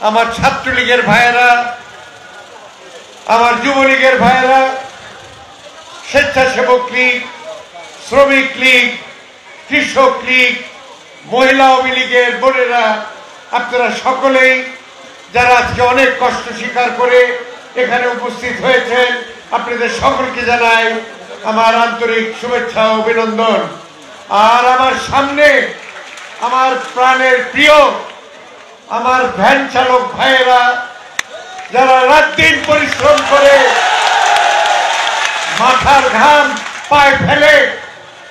আমার ছাত্রলীগের ভাইয়েরা, আমার যুবলীগের ভাইয়েরা, স্বেচ্ছাসেবক লীগ, শ্রমিক লীগ, কৃষক লীগ, মহিলা আওয়ামী লীগের বোনেরা, আপনারা সকলেই যারা আজকে অনেক কষ্ট স্বীকার করে এখানে উপস্থিত হয়েছেন, আপনাদের সকলকে জানাই আমার আন্তরিক শুভেচ্ছা ও অভিনন্দন। আর আমার সামনে আমার প্রাণের প্রিয় আমার ভ্যান চালক ভাইয়েরা, যারা রাত দিন পরিশ্রম করে মাথার ঘাম পায়ে ফেলে,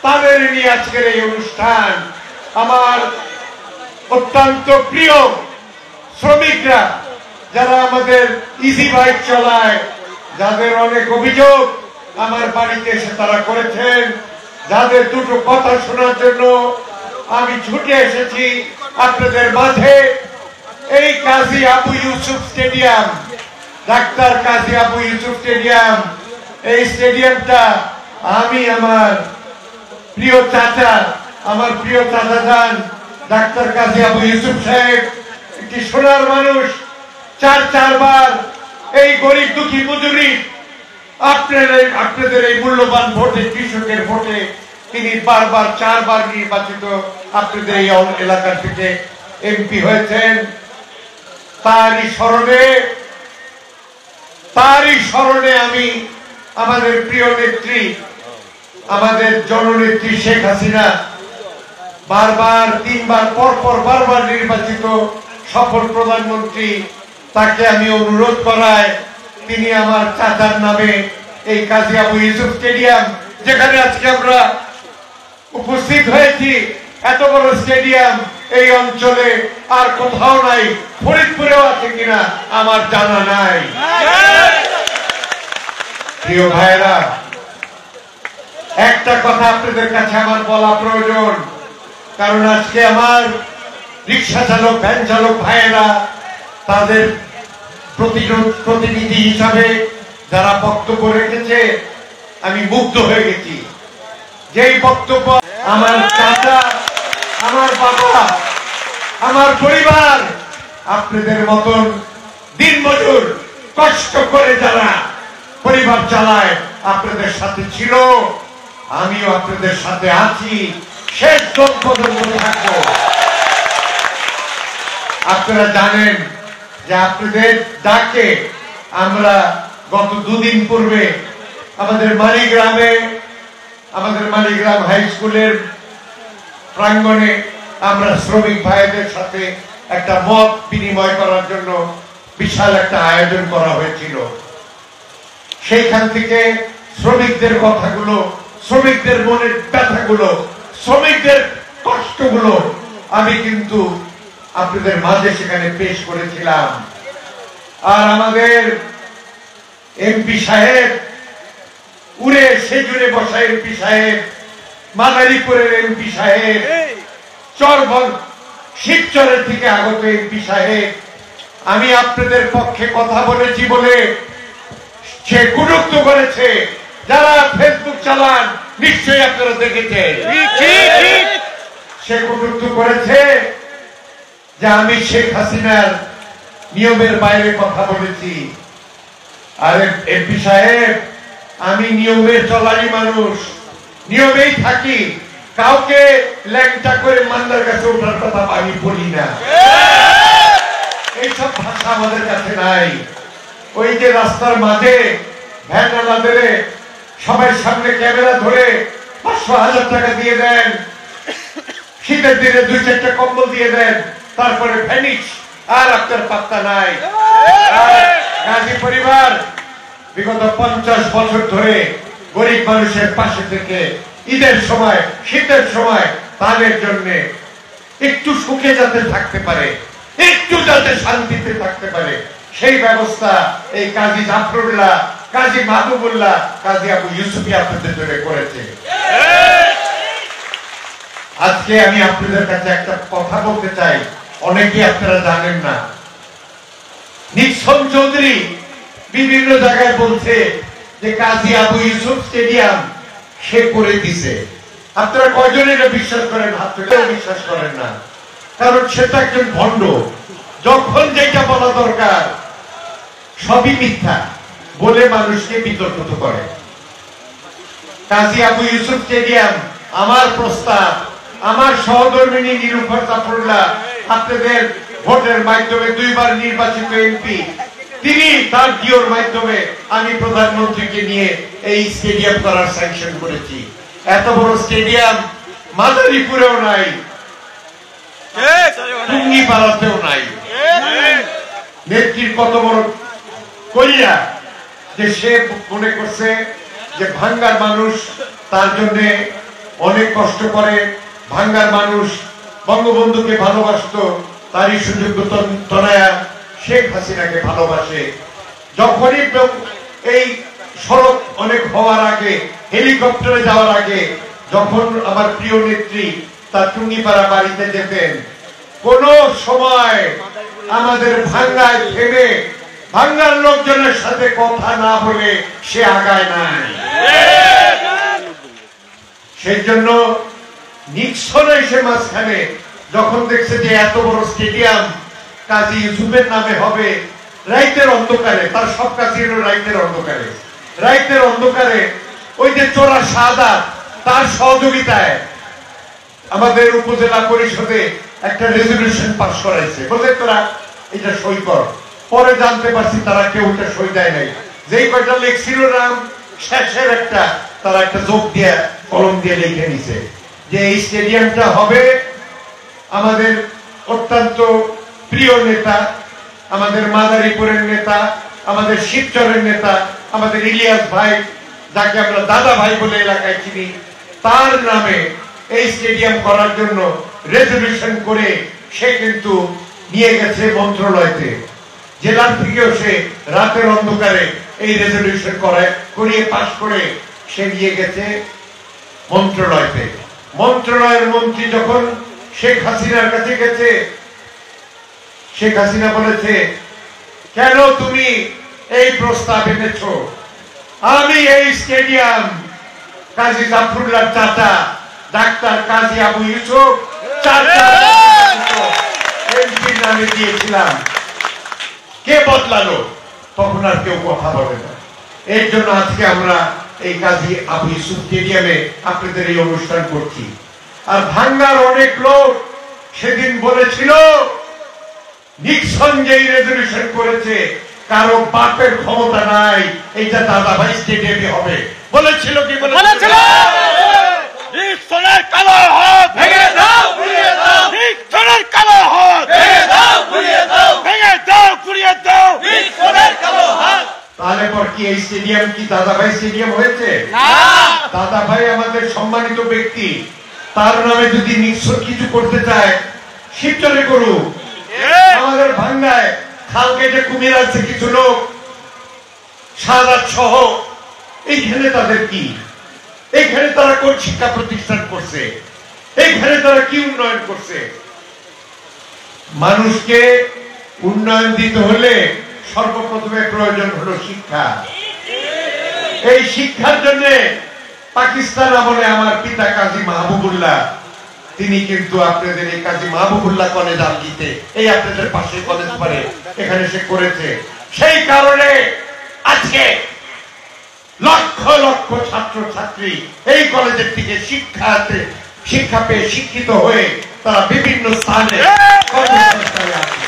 তাদের নিয়ে আজকের এই অনুষ্ঠান। আমার অত্যন্ত প্রিয় শ্রমিকরা, যারা আমাদের ইজি বাইক চালায়, যাদের অনেক অভিযোগ আমার বাড়িতে এসে তারা করেছেন, যাদের দুটো কথা শোনার জন্য আমি ছুটে এসেছি আপনাদের মাঝে। এই কাজী আবু ইউসুফ স্টেডিয়াম, ডাক্তার কাজী আবু ইউসুফ স্টেডিয়াম, এই স্টেডিয়ামটা আমি আমার প্রিয় চাচা, আমার প্রিয় চাচা যান ডাক্তার কাজী আবু ইউসুফ সাহেব, একটি সোনার মানুষ, চারবার এই গরিব দুঃখী মজুরি আপনাদের এই মূল্যবান ভোটে, কৃষকের ভোটে তিনি বারবার 4 বার নির্বাচিত আপনাদের এই এলাকা থেকে এমপি হয়েছেন। তারই স্মরণে আমি আমাদের প্রিয় নেত্রী, আমাদের জননেত্রী শেখ হাসিনা, বারবার 3 বার পরপর বারবার নির্বাচিত সফল প্রধানমন্ত্রী, তাকে আমি অনুরোধ করায় তিনি আমার চাচার নামে এই কাজী আবু ইউসুফ স্টেডিয়াম, যেখানে আজকে আমরা উপস্থিত হয়েছি, এত বড় স্টেডিয়াম এই অঞ্চলে আর কোথাও নাই, ফরিদপুরেও আছে কিনা আমার জানা নাই। প্রিয় ভাইরা, একটা কথা আপনাদের কাছে আমার বলা প্রয়োজন, কারণ আজকে আমার রিক্সা চালক, ভ্যান চালক ভাইয়েরা, তাদের প্রতিনিধি হিসাবে যারা বক্তব্য রেখেছে, আমি মুগ্ধ হয়ে গেছি। যেই বক্তব্য আমার চাচা, আমার বাবা, আমার পরিবার, আপনাদের মতন দিনমজুর কষ্ট করে যারা পরিবার চালায়, আপনাদের সাথে ছিল, আমিও আপনাদের সাথে আছি, শেষ দম পর্যন্ত থাকবো। আপনারা জানেন যে আপনাদের ডাকে আমরা গত 2 দিন পূর্বে আমাদের মালিগ্রাম হাই স্কুলের প্রাঙ্গণে আমরা শ্রমিক ভাইদের সাথে একটা মত বিনিময় করার জন্য বিশাল একটা আয়োজন করা হয়েছিল। সেইখান থেকে শ্রমিকদের কথাগুলো, শ্রমিকদের মনের ব্যথাগুলো, শ্রমিকদের কষ্টগুলো আমি কিন্তু আপনাদের মাঝে সেখানে পেশ করেছিলাম। আর আমাদের এমপি সাহেব, উড়ে সেজুরে বসা এমপি সাহেব, মাদারীপুরের এমপি সাহেব, শিবচরের থেকে আগত এমপি সাহেব, আমি আপনাদের পক্ষে কথা বলেছি বলে সে কটূক্ত করেছে। যারা ফেসবুক চালান নিশ্চয়ই আপনারা দেখেছেন, সে কটূক্ত করেছে যে আমি শেখ হাসিনার নিয়মের বাইরে কথা বলেছি। আরে এমপি সাহেব, আমি নিয়মের চলারই মানুষ, নিয়মেই থাকি, কাউকে ল্যাংটা করে মান্দার কাছে ওঠার কথা আমি বলি না। এইসব ভাষা আমাদের কাছে নাই। ওই যে রাস্তার মাঝে ভ্যান আলাদের সবাই সামনে ক্যামেরা ধরে 500,000 টাকা দিয়ে দেন, শীতের দিনে 2-4টা কম্বল দিয়ে দেন, তারপরে ভ্যানিশ, আর আপনার পাত্তা নাই। গাজী পরিবার বিগত 50 বছর ধরে গরিব মানুষের পাশে থেকে ঈদের সময়, শীতের সময় তাদের জন্য একটু সুখে যাতে থাকতে পারে, একটু যাতে শান্তিতে থাকতে পারে, সেই ব্যবস্থা এই কাজী জাফরুল্লাহ, কাজী মাহবুবুল্লাহ, কাজী আবু ইউসুফি আপনাদের জন্য করেছে। আজকে আমি আপনাদের কাছে একটা কথা বলতে চাই, অনেকে আপনারা জানেন না। নিক্সন চৌধুরী বিভিন্ন জায়গায় বলছে যে কাজী আবু ইউসুফ স্টেডিয়াম সে করে দিছে। আপনারা কয়জন এটা বিশ্বাস করেন? হাত তুলে বিশ্বাস করেন না, কারণ সে তো একজন ভণ্ড। যখন যেটা বলা দরকার সবই মিথ্যা বলে মানুষকে বিতর্কিত করে। কাজী আবু ইউসুফ স্টেডিয়াম আমার প্রস্তাব, আমার সহধর্মিনী নীলুফার জাফরুল্লাহ আপনাদের ভোটের মাধ্যমে 2 বার নির্বাচিত এমপি, তিনি তার ডিওর মাধ্যমে আমি প্রধানমন্ত্রীকে নিয়ে এই স্টেডিয়াম করার স্যাংশন করেছি। এত বড় স্টেডিয়াম মাদারীপুরেও নাই, টুঙ্গিপাড়াতেও নাই। নেত্রীর কত বড় কইয়া যে সে মনে করছে যে ভাঙ্গার মানুষ তার জন্য অনেক কষ্ট করে, ভাঙ্গার মানুষ বঙ্গবন্ধুকে ভালোবাসতো, তারই সুযোগ তনয়া শেখ হাসিনাকে ভালোবাসে। যখনই এই সড়ক অনেক হওয়ার আগে, হেলিকপ্টারে যাওয়ার আগে, যখন আমার প্রিয় নেত্রী তার টুঙ্গিপাড়া বাড়িতে যেতেন, কোন সময় আমাদের ভাঙ্গায় থেমে ভাঙ্গার লোকজনের সাথে কথা না বলে সে আগায় নাই। সেই জন্য নিক্সন এসে মাঝখানে যখন দেখছে যে এত বড় স্টেডিয়াম কাজী ইউসুফের নামে হবে, রাইতের অন্ধকারে, তার সব কাজই হলো রাইতের অন্ধকারে, রাইতের অন্ধকারে ওই যে চোরা সাদাত তার সহযোগিতায় আমাদের উপজেলা পরিষদে একটা রেজলিউশন পাস করাইছে, বলতে তোরা এটা সই কর। পরে জানতে পারছি তারা কেউ ওটা সই দেয় নাই, যেই কয়টা লেখছিল নাম শেষের একটা তারা একটা যোগ দিয়ে কলম দিয়ে লিখে নিছে যে এই স্টেডিয়ামটা হবে আমাদের অত্যন্ত প্রিয় নেতা, আমাদের মাদারীপুরের নেতা, আমাদের শিবচরের নেতা, আমাদের ইলিয়াস ভাই, যাকে আমরা দাদা ভাই বলে এলাকায় চিনি, তার নামে এই স্টেডিয়াম করার জন্য রেজলিউশন করে সে কিন্তু নিয়ে গেছে মন্ত্রণালয়তে। জেলার থেকেও সে রাতের অন্ধকারে এই রেজলিউশন করিয়ে পাশ করে সে নিয়ে গেছে মন্ত্রণালয়তে। মন্ত্রণালয়ের মন্ত্রী যখন শেখ হাসিনার কাছে গেছে, শেখ হাসিনা বলেছে কেন তুমি এই প্রস্তাব এনেছ? আমি এই স্টেডিয়াম কাজী জাফরুল্লাহ চাচা ডাক্তার কাজী আবু ইউসুফ এমপির নামে দিয়েছিলাম। কে বদলালো? তখন আর কেউ কথা বলে না। এর জন্য আজকে আমরা এই কাজী আবু ইউসুফ স্টেডিয়ামে আপনাদের এই অনুষ্ঠান করছি। আর ভাঙ্গার অনেক লোক সেদিন বলেছিল নিক্সন যেই রেজলিউশন করেছে কারো বাপের ক্ষমতা নাই, এইটা দাদাভাই স্টেডিয়ামে হবে বলেছিল। কি বলেছিল? নিক্সনের কালো হাত ভেঙে দাও, গুড়িয়ে দাও, নিক্সনের কালো হাত ভেঙে দাও, গুড়িয়ে দাও, ভেঙে দাও, গুড়িয়ে দাও, নিক্সনের কালো হাত। তাহলে পর কি এই স্টেডিয়াম কি দাদাভাই স্টেডিয়াম হয়েছে? না। দাদাভাই আমাদের সম্মানিত ব্যক্তি, তার নামে যদি নিক্সন কিছু করতে চায় শিবচরে করুক। আমাদের ভাঙ্গায় খাল কেটে কুমির আছে কিছু লোক, সাদাত সহ, এইখানে তাদের কি? এইখানে তারা কোন শিক্ষা প্রতিষ্ঠান করছে? এইখানে তারা কি উন্নয়ন করছে? মানুষকে উন্নয়ন দিতে হলে সর্বপ্রথমে প্রয়োজন হলো শিক্ষা। এই শিক্ষার জন্য পাকিস্তান আমলে আমার পিতা কাজী মাহবুবুল্লাহ, তিনি কিন্তু আপনাদের এই কাজী মাহবুবুল্লাহ কলেজ আলগিতে, এই আপনাদের পাশে কলেজ পারে, এখানে সে করেছে। সেই কারণে আজকে লক্ষ লক্ষ ছাত্র ছাত্রী এই কলেজের থেকে শিক্ষা পেয়ে শিক্ষিত হয়ে তারা বিভিন্ন স্থানে কর্মসংস্থানে আছে।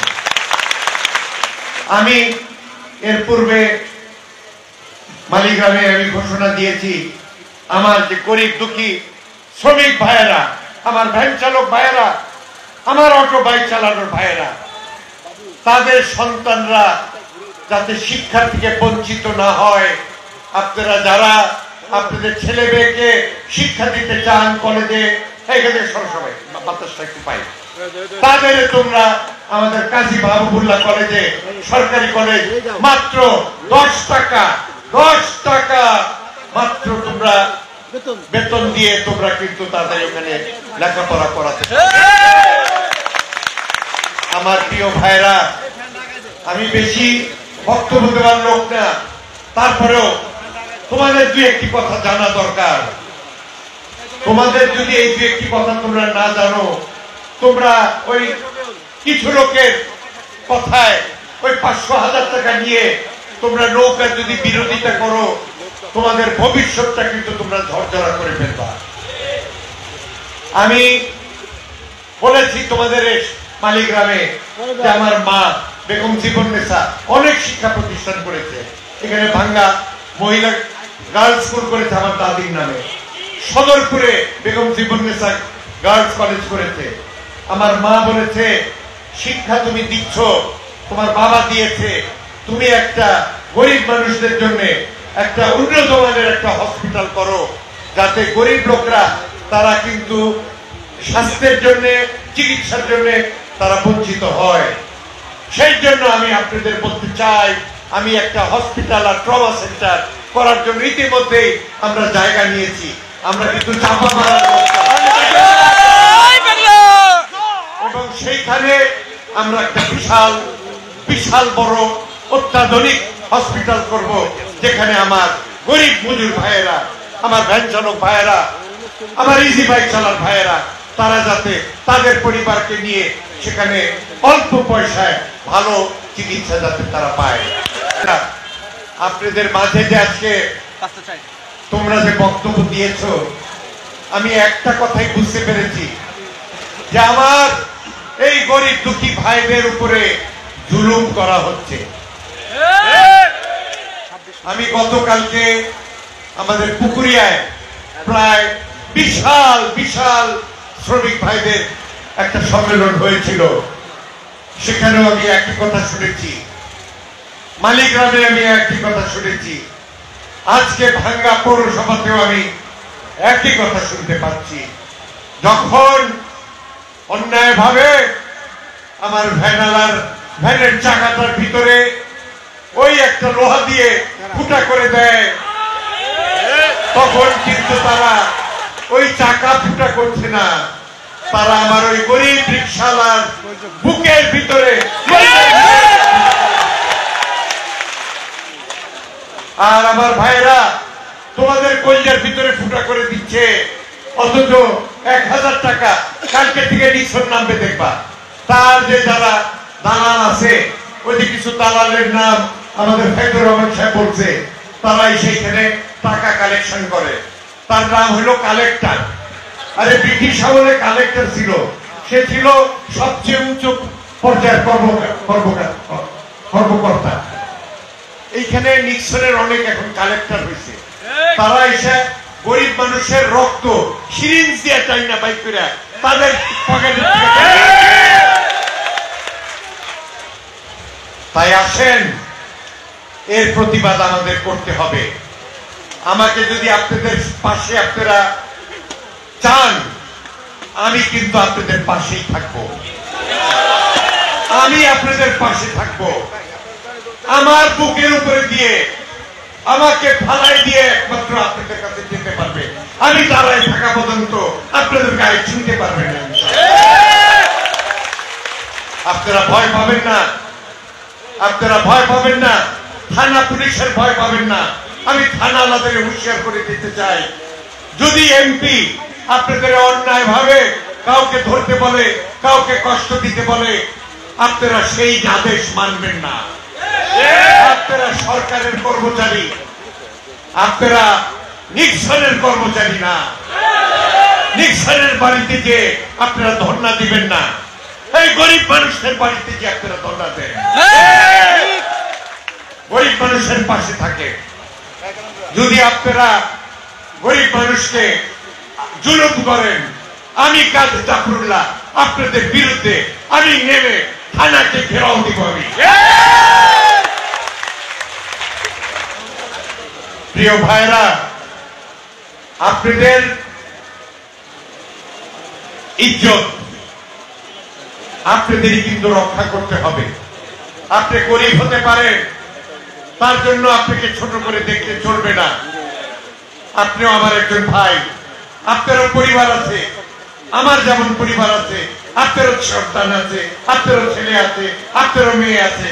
আমি এর পূর্বে মালিগ্রামে আমি ঘোষণা দিয়েছি, আমার যে গরিব দুঃখী শ্রমিক ভাইয়েরা, আমার ভ্যান চালক ভাইয়েরা, আমার অটো বাইক চালানোর ভাইয়েরা, তাদের সন্তানরা যাতে শিক্ষা থেকে বঞ্চিত না হয়, আপনারা যারা আপনাদের ছেলে মেয়েকে শিক্ষা দিতে চান কলেজে, এখানে সরাসরি বাতাসটা একটু পাই, তাদের তোমরা আমাদের কাজী মাহবুবুল্লাহ কলেজে, সরকারি কলেজ, মাত্র 10 টাকা মাত্র তোমরা বেতন দিয়ে তোমরা কিন্তু তাদের ওখানে লেখাপড়া করাতে। আমার প্রিয় ভাইরা, আমি বেশি বক্তব্য দেওয়ার লোক না, তারপরেও তোমাদের 2-1টি কথা জানা দরকার। তোমাদের যদি এই 2-1টি কথা তোমরা না জানো, তোমরা ওই কিছু লোকের কথায় ওই 500,000 টাকা নিয়ে তোমরা নৌকার যদি বিরোধিতা করো, তোমাদের ভবিষ্যৎটা কিন্তু তোমরা ঝরঝরা করে ফেলবা। আমি বলেছি তোমাদের মালিগ্রামে যে আমার মা বেগম জীবননেসা অনেক শিক্ষা প্রতিষ্ঠান করেছে। এখানে ভাঙ্গা মহিলা গার্লস স্কুল করেছে আমার দাদির নামে, সদরপুরে বেগম জীবননেসা গার্লস কলেজ করেছে। আমার মা বলেছে শিক্ষা তুমি দিচ্ছ, তোমার বাবা দিয়েছে, তুমি একটা গরিব মানুষদের জন্য একটা উন্নত মানের একটা হসপিটাল করো, যাতে গরিব লোকরা তারা কিন্তু স্বাস্থ্যের জন্য, চিকিৎসার জন্য তারা বঞ্চিত হয়। সেই জন্য আমি আপনাদের বলতে চাই, আমি একটা হসপিটাল আর ট্রমা সেন্টার করার জন্য ইতিমধ্যেই আমরা জায়গা নিয়েছি। আমরা কিন্তু চাপা মারার এবং সেইখানে আমরা একটা বিশাল বিশাল বড় অত্যাধুনিক হসপিটাল করব, যেখানে আমার গরিব মজুর ভাইয়েরা, আমার ভ্যান চালক ভাইয়েরা, আমার ইজি বাইক চালার ভাইয়েরা, তারা যাতে তাদের পরিবারকে নিয়ে সেখানে অল্প পয়সায় ভালো চিকিৎসা যাতে তারা পায়। আপনাদের মাঝে যে আজকে তোমরা যে বক্তব্য দিয়েছ, আমি একটা কথাই বুঝতে পেরেছি যে আমার এই গরিব দুঃখী ভাইদের উপরে জুলুম করা হচ্ছে। আমি গতকালকে আমাদের পুকুরিয়ায় প্রায় বিশাল বিশাল শ্রমিক ভাইদের একটা সম্মেলন হয়েছিল, সেখানেও আমি একই কথা শুনেছি, মালিগ্রামে আমি একই কথা শুনেছি, আজকে ভাঙ্গা পৌরসভাতেও আমি একই কথা শুনতে পাচ্ছি। যখন অন্যায়ভাবে আমার ভ্যানের চাকাটার ভিতরে ওই একটা লোহা দিয়ে ফুটা করে দেয়, তখন কিন্তু তারা ওই চাকা ফুটা করছে না, তারা আমার ওই গরিব রিকশাওয়ালার বুকের ভিতরে, আর আমার ভাইরা তোমাদের কলজার ভিতরে ফুটা করে দিচ্ছে। অথচ 1000 টাকা কালকে থেকে নিঃসর নামবে দেখবা। তার যে যারা দালাল আছে, ওই যে কিছু দালালের নাম আমাদের ফেদুর রহমান সাহেব বলছে, তারাই সেইখানে টাকা কালেকশন করে, তার নাম হলো কালেক্টর। আরে ব্রিটিশ আমলে কালেক্টর ছিল, সে ছিল সবচেয়ে উচ্চ পর্যায়ের কর্মকর্তা। এইখানে নিক্সনের অনেক এখন কালেক্টর হয়েছে, তারা এসে গরিব মানুষের রক্ত সিরিঞ্জ দিয়ে চাই না বাইক করে তাদের পকেটে। তাই আসেন, এর প্রতিবাদ আমাদের করতে হবে। আমাকে যদি আপনাদের পাশে আপনারা চান, আমি কিন্তু আপনাদের পাশেই থাকবো, আমি আপনাদের পাশে থাকবো। আমার বুকের উপরে দিয়ে আমাকে ফালাই দিয়ে একমাত্র আপনাদের কাছে যেতে পারবে, আমি দাঁড়ায় থাকা পর্যন্ত আপনাদের গায়ে ছুঁতে পারবেন না। আপনারা ভয় পাবেন না, আপনারা ভয় পাবেন না, থানা পুলিশের ভয় পাবেন না। আমি থানাওয়ালাদের হুঁশিয়ার করে দিতে চাই, যদি এমপি আপনাদের অন্যায় ভাবে কাউকে ধরতে বলে, কাউকে কষ্ট দিতে বলে, আপনারা সেই আদেশ মানবেন না। আপনারা সরকারের কর্মচারী, আপনারা নিক্সনের কর্মচারী না। নিক্সনের বাড়িতে যে আপনারা ধর্ণা দিবেন না, এই গরিব মানুষের বাড়িতে যে আপনারা ধর্ণা দেন, গরিব মানুষের পাশে থাকে। যদি আপনারা গরিব মানুষকে জুলুম করেন, আমি কাজী জাফরুল্লাহ আপনাদের বিরুদ্ধে আমি নেমে থানাকে ঘেরাও দিব। আমি প্রিয় ভাইরা, আপনাদের ইজ্জত আপনাদেরই কিন্তু রক্ষা করতে হবে। আপনি গরিব হতে পারেন, তার জন্য আপনাকে ছোট করে দেখতে চলবে না। আপনিও আমার একজন ভাই, আপনারও পরিবার আছে, আমার যেমন পরিবার আছে, আপনারও সন্তান আছে, আপনারও ছেলে আছে, আপনারও মেয়ে আছে।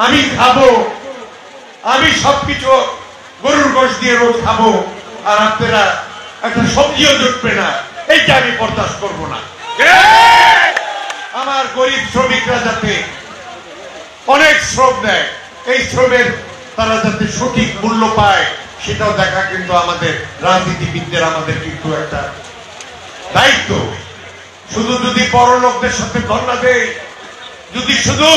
আমি খাবো, আমি সবকিছু গরুর গোশ দিয়ে রোজ খাবো, আর আপনারা একটা সবজিও জুটবে না, এইটা আমি বরদাস্ত করবো না। আমার গরিব শ্রমিকরা যাতে অনেক শ্রম দেয়, এই শ্রমের তারা যাতে সঠিক মূল্য পায় সেটাও দেখা কিন্তু আমাদের রাজনীতিবিদদের, আমাদের কিন্তু একটা দায়িত্ব। শুধু যদি বড় লোকদের সাথে ধর্ণা দেয়, যদি শুধু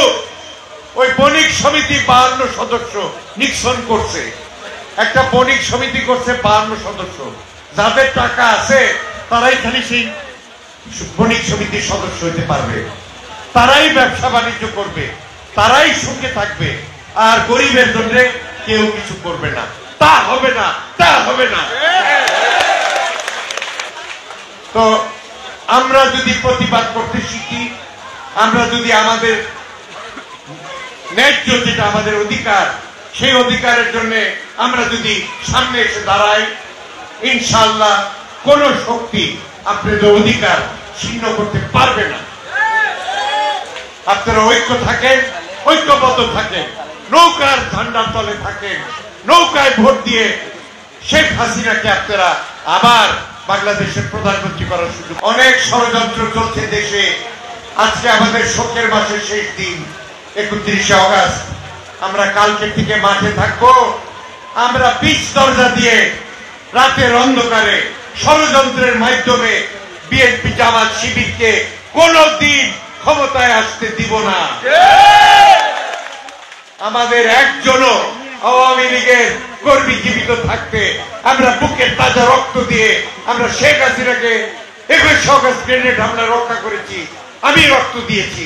ওই বণিক সমিতি 52 সদস্য নিক্সন করছে, একটা বণিক সমিতি করছে 52 সদস্য, যাদের টাকা আছে তারাই খালি সেই বণিক সমিতির সদস্য হতে পারবে, তারাই ব্যবসা বাণিজ্য করবে, তারাই সুখে থাকবে, আর গরিবের জন্য কেউ কিছু করবে না। তা হবে না, তা হবে না। তো আমরা যদি প্রতিবাদ করতে শিখি, আমরা যদি আমাদের ন্যায্য যেটা আমাদের অধিকার, সেই অধিকারের জন্য আমরা যদি সামনে এসে দাঁড়াই, ইনশাআল্লাহ কোন শক্তি আপনাদের অধিকার ছিন্ন করতে পারবে না। আপনারা ঐক্য থাকেন, ঐক্যবদ্ধ থাকেন, নৌকার ঝান্ডার তলে থাকেন, নৌকায় ভোট দিয়ে শেখ হাসিনাকে আপনারা আবার বাংলাদেশের প্রধানমন্ত্রী করার সুযোগ। অনেক ষড়যন্ত্র চলছে দেশে। আজকে আমাদের শোকের মাসের শেষ দিন, 31শে অগাস্ট। আমরা কালকে থেকে মাঠে থাকবো। আমরা পিচ দরজা দিয়ে রাতের অন্ধকারে ষড়যন্ত্রের মাধ্যমে বিএনপি, জামাত, শিবিরকে কোনদিন ক্ষমতায় আসতে দিব না। আমাদের একজনও আওয়ামী লীগের কর্মী জীবিত থাকতে আমরা বুকের তাজা রক্ত দিয়ে আমরা শেখ হাসিনাকে 21 অগাস্ট গ্রেনেড হামলা রক্ষা করেছি। আমি রক্ত দিয়েছি,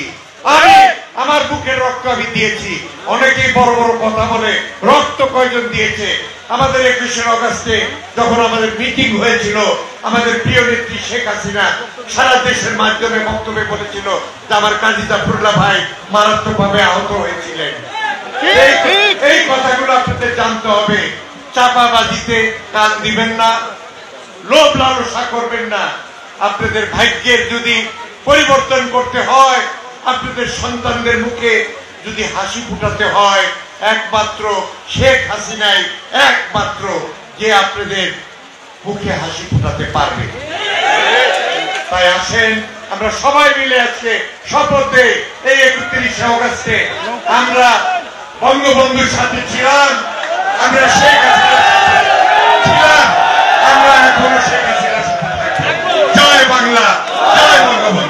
আমি আমার বুকের রক্ত আমি দিয়েছি। অনেকেই বড় বড় কথা বলে রক্ত কয়জন দিয়েছে। আমাদের 21শে অগাস্টে যখন আমাদের মিটিং হয়েছিল, আমাদের প্রিয় নেত্রী শেখ হাসিনা সারা দেশের মাধ্যমে বক্তব্যে বলেছিল যে আমার কাজী জাফরুল্লাহ ভাই মারাত্মকভাবে আহত হয়েছিলেন। এই কথাগুলো আপনাদের জানতে হবে। চাপাবাজিতে কান দিবেন না, লোভ লালসা করবেন না। আপনাদের ভাগ্যের যদি পরিবর্তন করতে হয়, আপনাদের সন্তানদের মুখে যদি হাসি ফুটাতে হয়, একমাত্র শেখ হাসিনাই একমাত্র যে আপনাদের মুখে হাসি ফুটাতে পারবে। তাই আসেন আমরা সবাই মিলে আজকে শপথ দেই, এই 31শে অগাস্টে আমরা বঙ্গবন্ধুর সাথে ছিলাম, আমরা শেখ হাসিনার সাথে ছিলাম, আমরা এখনো শেখ হাসিনার সাথে থাকবো। জয় বাংলা, জয় বঙ্গবন্ধু।